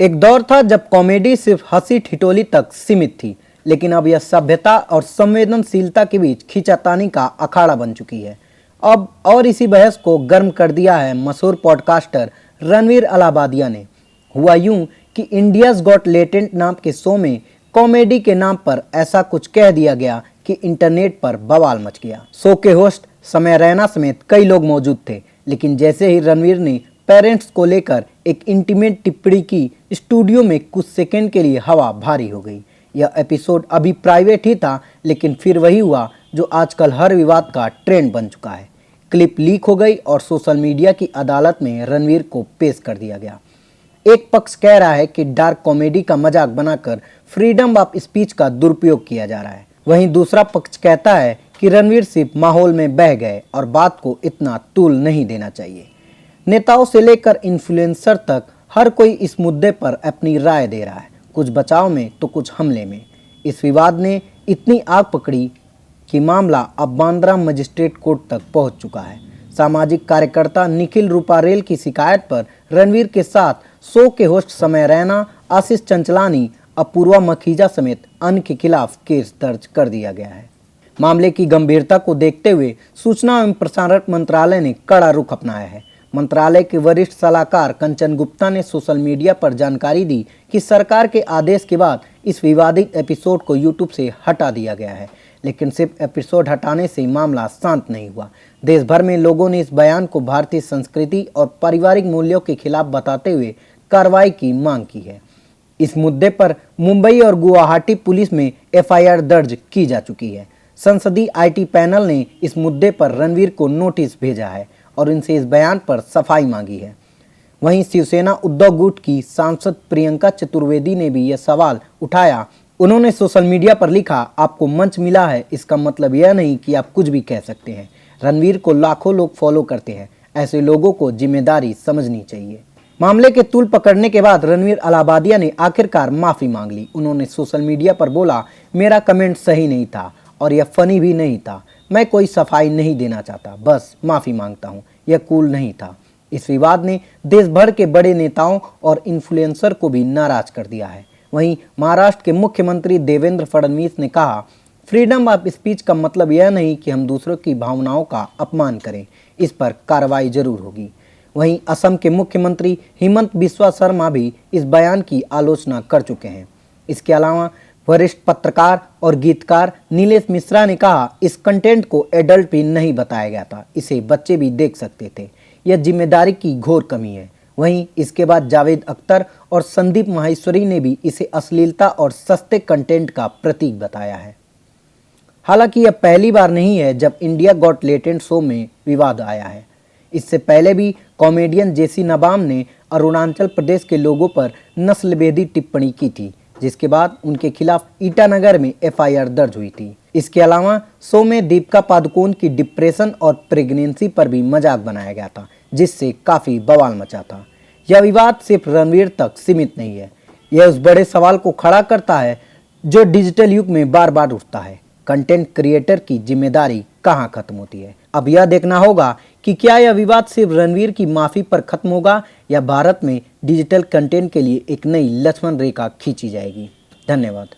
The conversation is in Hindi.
एक दौर था जब कॉमेडी सिर्फ हंसी ठिठोली तक सीमित थी, लेकिन अब यह सभ्यता और संवेदनशीलता के बीच खींचातानी का अखाड़ा बन चुकी है। अब और इसी बहस को गर्म कर दिया है मशहूर पॉडकास्टर रणवीर अलाहाबादिया ने। हुआ यूं कि इंडियाज गॉट लेटेंट नाम के शो में कॉमेडी के नाम पर ऐसा कुछ कह दिया गया कि इंटरनेट पर बवाल मच गया। शो के होस्ट समय रैना समेत कई लोग मौजूद थे, लेकिन जैसे ही रणवीर ने पेरेंट्स को लेकर एक इंटीमेट टिप्पणी की, स्टूडियो में कुछ सेकंड के लिए हवा भारी हो गई। यह एपिसोड अभी प्राइवेट ही था, लेकिन फिर वही हुआ जो आजकल हर विवाद का ट्रेंड बन चुका है। क्लिप लीक हो गई और सोशल मीडिया की अदालत में रणवीर को पेश कर दिया गया। एक पक्ष कह रहा है कि डार्क कॉमेडी का मजाक बनाकर फ्रीडम ऑफ स्पीच का दुरुपयोग किया जा रहा है। वहीं दूसरा पक्ष कहता है कि रणवीर सिर्फ माहौल में बह गए और बात को इतना तूल नहीं देना चाहिए। नेताओं से लेकर इन्फ्लुएंसर तक हर कोई इस मुद्दे पर अपनी राय दे रहा है, कुछ बचाव में तो कुछ हमले में। इस विवाद ने इतनी आग पकड़ी कि मामला अब बांद्रा मजिस्ट्रेट कोर्ट तक पहुंच चुका है। सामाजिक कार्यकर्ता निखिल रूपारेल की शिकायत पर रणवीर के साथ शो के होस्ट समय रैना, आशीष चंचलानी, अपूर्वा मखीजा समेत अन्य के खिलाफ केस दर्ज कर दिया गया है। मामले की गंभीरता को देखते हुए सूचना एवं प्रसारण मंत्रालय ने कड़ा रुख अपनाया है। मंत्रालय के वरिष्ठ सलाहकार कंचन गुप्ता ने सोशल मीडिया पर जानकारी दी कि सरकार के आदेश के बाद इस विवादित एपिसोड को यूट्यूब से हटा दिया गया है, लेकिन सिर्फ एपिसोड हटाने से मामला शांत नहीं हुआ। देश भर में लोगों ने इस बयान को भारतीय संस्कृति और पारिवारिक मूल्यों के खिलाफ बताते हुए कार्रवाई की मांग की है। इस मुद्दे पर मुंबई और गुवाहाटी पुलिस में एफआईआर दर्ज की जा चुकी है। संसदीय आईटी पैनल ने इस मुद्दे पर रणवीर को नोटिस भेजा है और इनसे इस बयान पर सफाई मांगी है। वहीं शिवसेना उद्धव गुट की सांसद प्रियंका चतुर्वेदी ने भी यह सवाल उठाया। उन्होंने सोशल मीडिया पर लिखा, आपको मंच मिला है, इसका मतलब यह नहीं कि आप कुछ भी कह सकते हैं। रणवीर को लाखों लोग फॉलो करते हैं, ऐसे लोगों को जिम्मेदारी समझनी चाहिए। मामले के तूल पकड़ने के बाद रणवीर अलाहाबादिया ने आखिरकार माफी मांग ली। उन्होंने सोशल मीडिया पर बोला, मेरा कमेंट सही नहीं था और यह फनी भी नहीं था। मैं कोई सफाई नहीं देना चाहता, बस माफी मांगता हूं, यह कूल नहीं था। इस विवाद ने देश भर के बड़े नेताओं और इन्फ्लुएंसर को भी नाराज कर दिया है। वहीं महाराष्ट्र के मुख्यमंत्री देवेंद्र फडणवीस ने कहा, फ्रीडम ऑफ स्पीच का मतलब यह नहीं कि हम दूसरों की भावनाओं का अपमान करें, इस पर कार्रवाई जरूर होगी। वहीं असम के मुख्यमंत्री हिमंत बिस्वा शर्मा भी इस बयान की आलोचना कर चुके हैं। इसके अलावा वरिष्ठ पत्रकार और गीतकार नीलेश मिश्रा ने कहा, इस कंटेंट को एडल्ट भी नहीं बताया गया था, इसे बच्चे भी देख सकते थे, यह जिम्मेदारी की घोर कमी है। वहीं इसके बाद जावेद अख्तर और संदीप माहेश्वरी ने भी इसे अश्लीलता और सस्ते कंटेंट का प्रतीक बताया है। हालांकि यह पहली बार नहीं है जब इंडिया गॉट लेटेंट शो में विवाद आया है। इससे पहले भी कॉमेडियन जेसी नबाम ने अरुणाचल प्रदेश के लोगों पर नस्लभेदी टिप्पणी की थी, जिसके बाद उनके खिलाफ ईटानगर में एफआईआर दर्ज हुई थी। इसके अलावा शो में दीपिका पादुकोण की डिप्रेशन और प्रेगनेंसी पर भी मजाक बनाया गया था, जिससे काफी बवाल मचा था। यह विवाद सिर्फ रणवीर तक सीमित नहीं है, यह उस बड़े सवाल को खड़ा करता है जो डिजिटल युग में बार बार उठता है, कंटेंट क्रिएटर की जिम्मेदारी कहां खत्म होती है। अब यह देखना होगा कि क्या यह विवाद सिर्फ रणवीर की माफी पर खत्म होगा या भारत में डिजिटल कंटेंट के लिए एक नई लक्ष्मण रेखा खींची जाएगी। धन्यवाद।